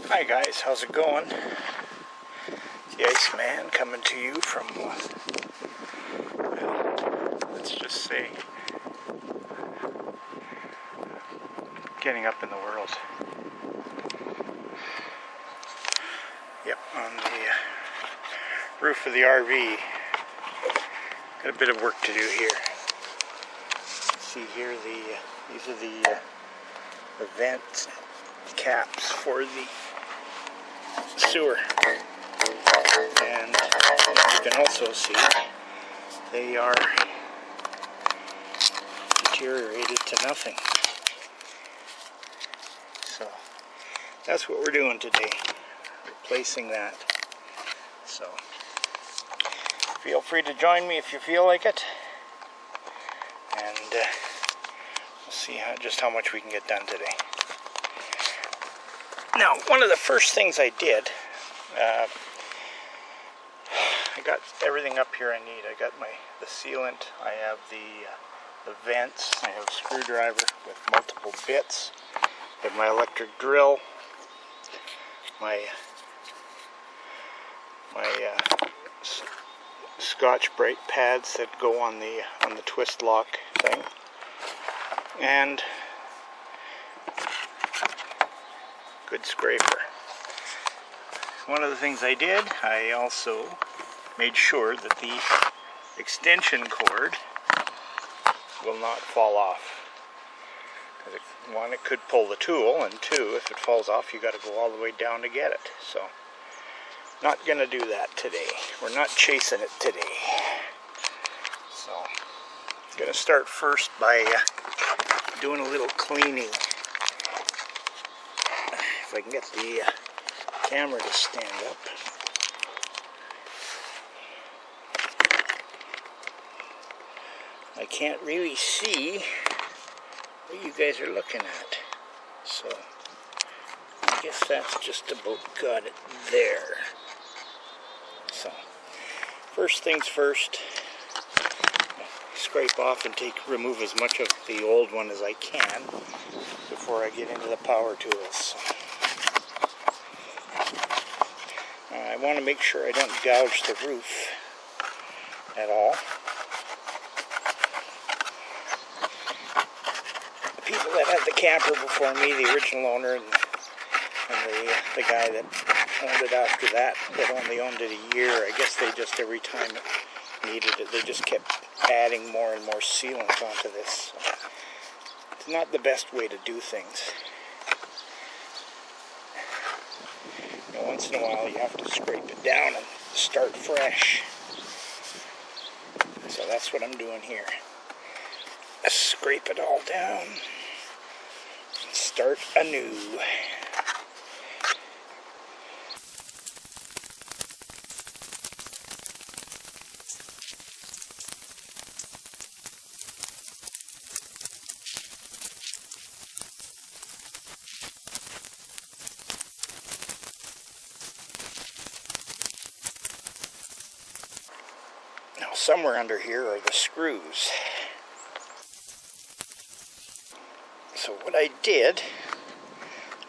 Hi guys, how's it going? The Iceman coming to you from, well, let's just say, getting up in the world. Yep, on the roof of the RV. Got a bit of work to do here. See here, these are the vent caps for the sewer, and you can also see they are deteriorated to nothing. So that's what we're doing today, replacing that. So feel free to join me if you feel like it, and we'll see just how much we can get done today. Now, one of the first things I did, I got everything up here I need. I got the sealant, I have the vents, I have a screwdriver with multiple bits, I have my electric drill, my Scotch-Brite pads that go on the twist lock thing, and good scraper. One of the things I did, I also made sure that the extension cord will not fall off. Because one, it could pull the tool, and two, if it falls off, you got to go all the way down to get it. So, not going to do that today. We're not chasing it today. So, I'm going to start first by doing a little cleaning. If I can get the camera to stand up. I can't really see what you guys are looking at. So, I guess that's just about got it there. So, first things first, scrape off and remove as much of the old one as I can before I get into the power tools. I want to make sure I don't gouge the roof at all. The people that had the camper before me, the original owner and the guy that owned it after that only owned it a year, I guess they just, every time it needed it, they just kept adding more and more sealant onto this. So it's not the best way to do things. Once in a while you have to scrape it down and start fresh. So that's what I'm doing here. Scrape it all down and start anew. Now, somewhere under here are the screws. So what I did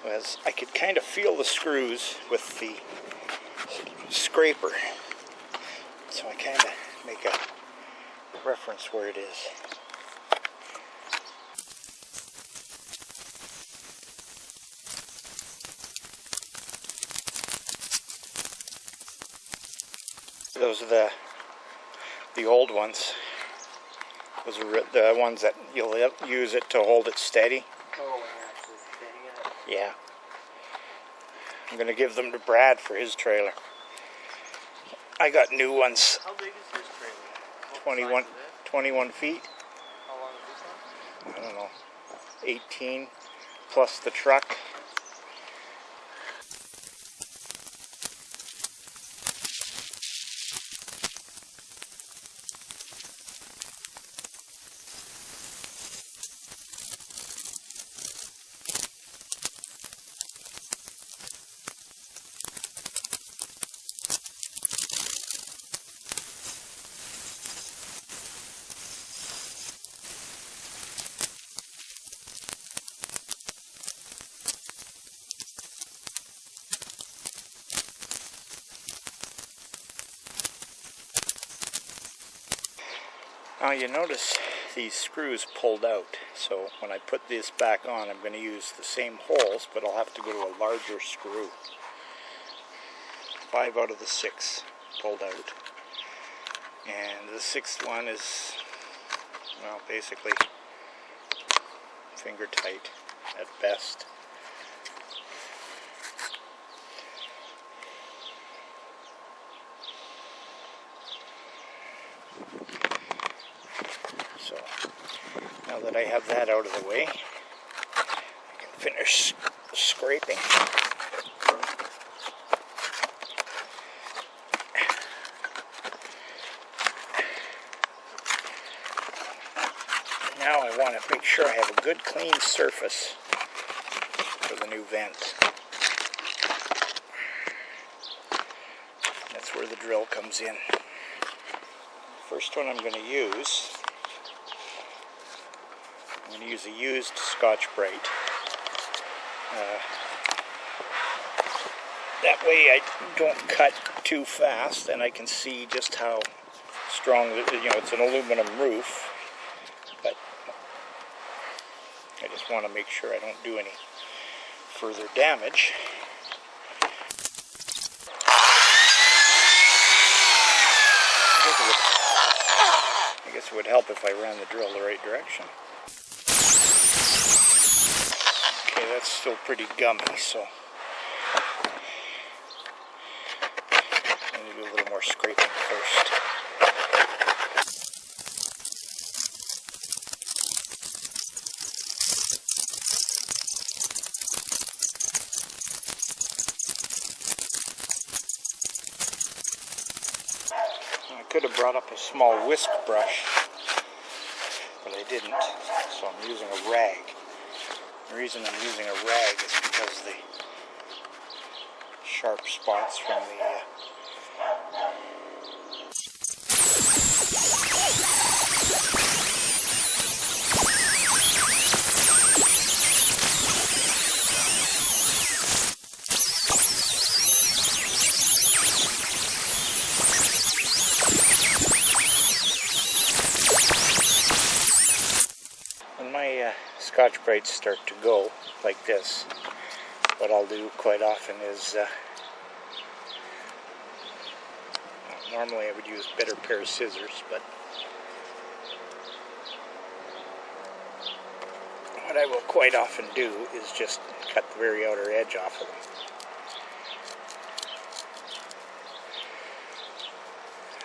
was I could kind of feel the screws with the scraper. So I kind of make a reference where it is. Those are the old ones. Those are the ones that you'll use it to hold it steady. Oh, actually steady it? Yeah. I'm going to give them to Brad for his trailer. I got new ones. How big is his trailer? 21 feet. How long is this one? I don't know. 18 plus the truck. Now you notice these screws pulled out, so when I put this back on I'm going to use the same holes, but I'll have to go to a larger screw. 5 out of the 6 pulled out, and the 6th one is, well, basically finger tight at best. So now that I have that out of the way, I can finish scraping. Now I want to make sure I have a good clean surface for the new vent. That's where the drill comes in. First one I'm going to use a used Scotch-Brite. That way I don't cut too fast, and I can see just how strong, it's an aluminum roof, but I just want to make sure I don't do any further damage. I guess it would help if I ran the drill the right direction. Okay, that's still pretty gummy, so I'm going to do a little more scraping first. I could have brought up a small whisk brush, but I didn't, so I'm using a rag. The reason I'm using a rag is because the sharp spots from the when my Scotch-Brites start to go like this, what I'll do quite often is normally I would use a better pair of scissors, but what I will quite often do is just cut the very outer edge off of them.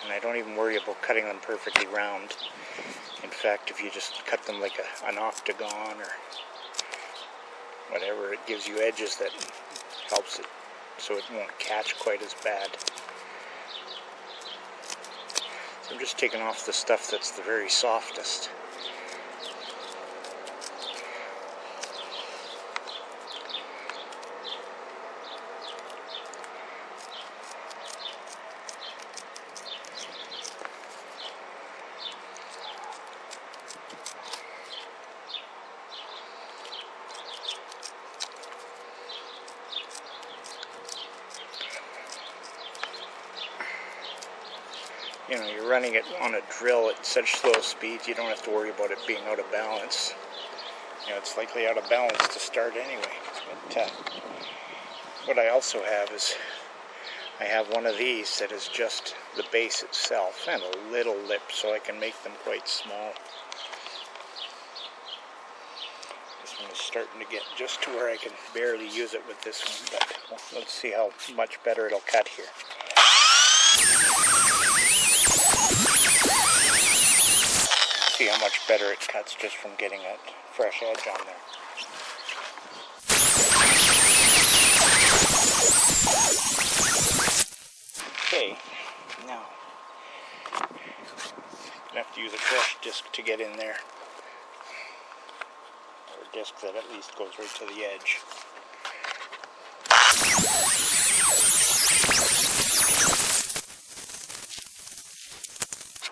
And I don't even worry about cutting them perfectly round. In fact, if you just cut them like an octagon or whatever, it gives you edges that helps it so it won't catch quite as bad. So I'm just taking off the stuff that's the very softest. You're running it on a drill at such slow speeds, you don't have to worry about it being out of balance. It's likely out of balance to start anyway. But what I also have is, I have one of these that is just the base itself and a little lip, so I can make them quite small. This one is starting to get just to where I can barely use it with this one, but let's see how much better it'll cut here. See how much better it cuts just from getting a fresh edge on there. Okay, now I'm gonna have to use a brush disc to get in there, or a disc that at least goes right to the edge.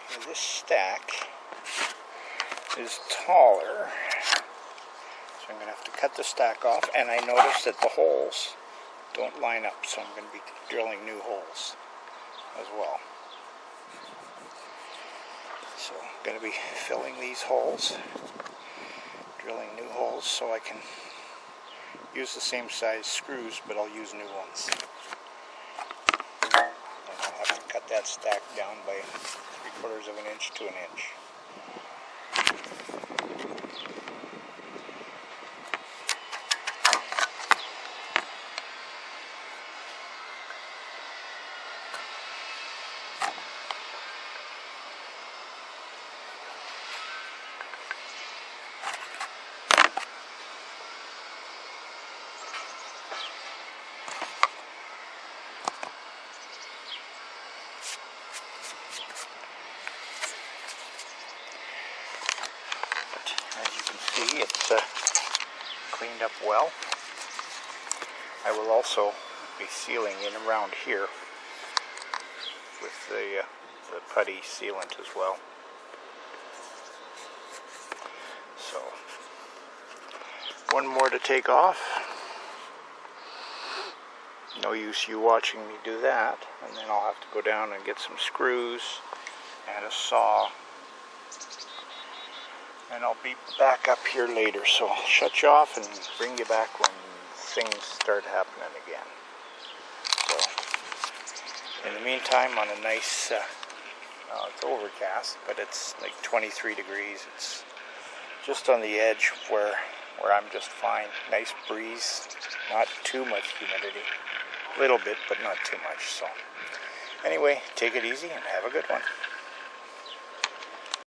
Okay, this stack is taller, so I'm going to have to cut the stack off, and I noticed that the holes don't line up, so I'm going to be drilling new holes as well. So So I'm going to be filling these holes, drilling new holes so I can use the same size screws, but I'll use new ones. And I'll have to cut that stack down by 3/4 of an inch to an inch. As you can see, it's cleaned up well. I will also be sealing in around here with the putty sealant as well. So, one more to take off. No use you watching me do that, and then I'll have to go down and get some screws and a saw. And I'll be back up here later, so I'll shut you off and bring you back when things start happening again. So, in the meantime, on a nice, it's overcast, but it's like 23 degrees. It's just on the edge where I'm just fine. Nice breeze, not too much humidity. A little bit, but not too much. So, anyway, take it easy and have a good one.